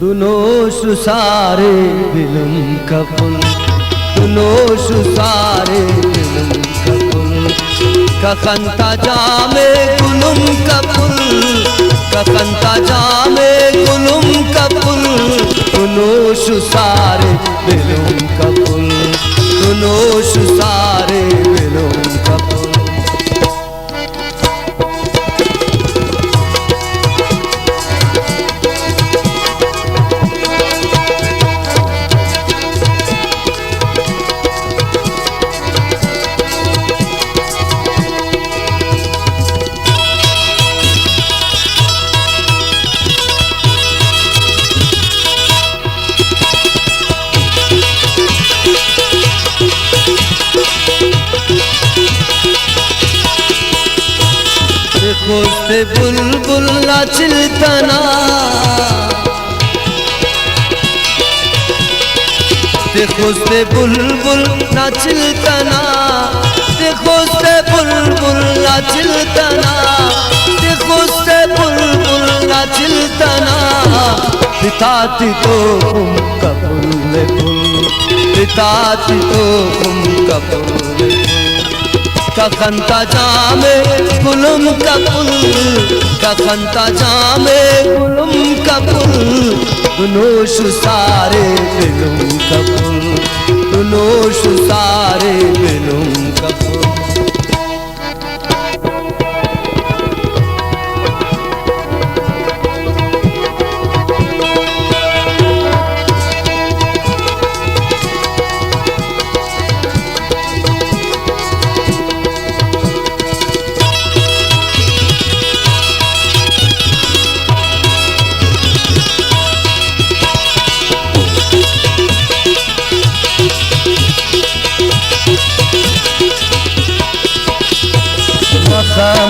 दुनोश सारे बिलम कपुल, दुनोश सारे बिलम कपुल, कखंता जामे गुलुम कपुल, कखंता जामे गुलुम कपुल, दुनोश सारे बिलम कपुल, दुनोश सारे बिलम कपुल। खुशे बुलबुल नाचिल तना, खुशे बुलबुल नाचिल तना, खुशे बुलबुल नाचिल तना, खुशे बुलबुल नाचिल तना, पिताती तो तुम कबूल फुल, पिताती तो तुम कबूल, कखंता जामे गुलुम कपुल, कखंता जामे गुलुम कपुल, दुनोश सारे बिलुम कपुल, दुनोश सारे बिलुम couple.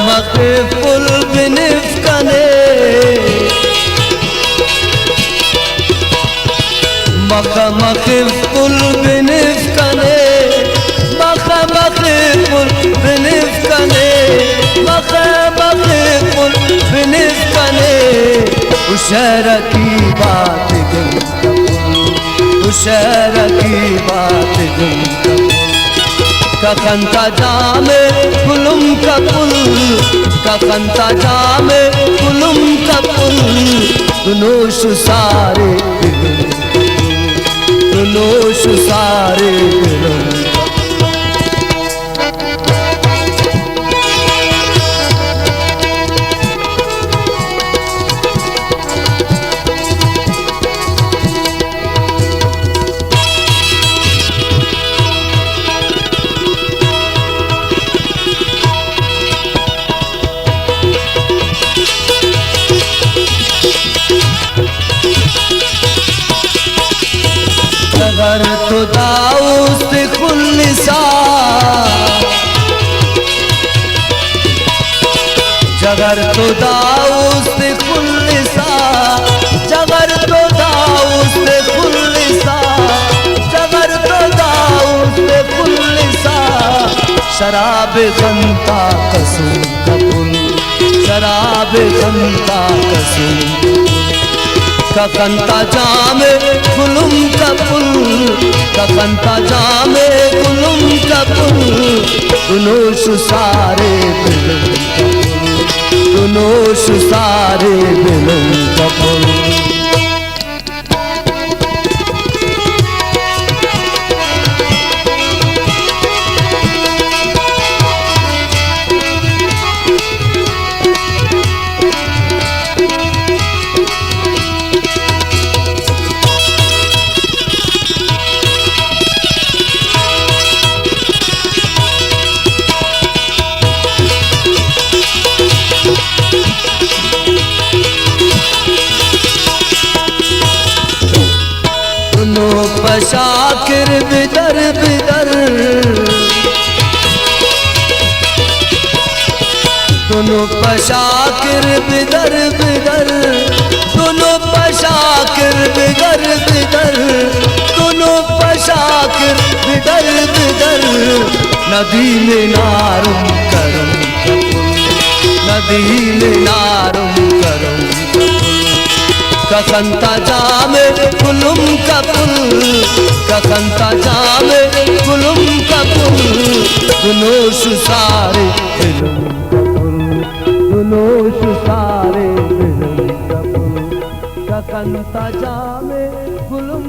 मखे full बिनिफकने, मखे full बिनिफकने, मखे full बिनिफकने, मखे full बिनिफकने, उशर की बात गुम कपुल, उशर की बात गुम कपुल, कखंता जामे गुलुम कपुल, कखंता जामे गुलुम कपुल, दुनोश सारे बिलुम कपुल, दुनोश सारे बिलुम कपुल। जगर तो दाऊद खुल्लिसा, जगर तो दाऊद खुल्लिसा, जगर तो दाऊद खुल्लिसा, जगर तो दाऊद खुल्लिसा, शराब खंता कसुम कपुल, शराब खंता कसुम, कखंता जामे गुलुम कपुल, कखंता जामे गुलुम कपुल, दुनोश सारे बिलुम कपुल, दुनोश सारे बिलुम कपुल। शाकिर बिदर बिदर, दोनों पशाकिर बिदर बिदर, दोनों पशाकिर बिदर बिदर, दोनों पशाकिर बिदर बिदर, नदी में नारुम करम कपुल, नदी में नारुम करम कपुल, कखंता जामे कुलुम का पुल, कखंता जामे कुलुम का पुल, दुनोश सारे बिलुम का पुल, दुनोश सारे बिलुम का पुल, कखंता जामे कुलुम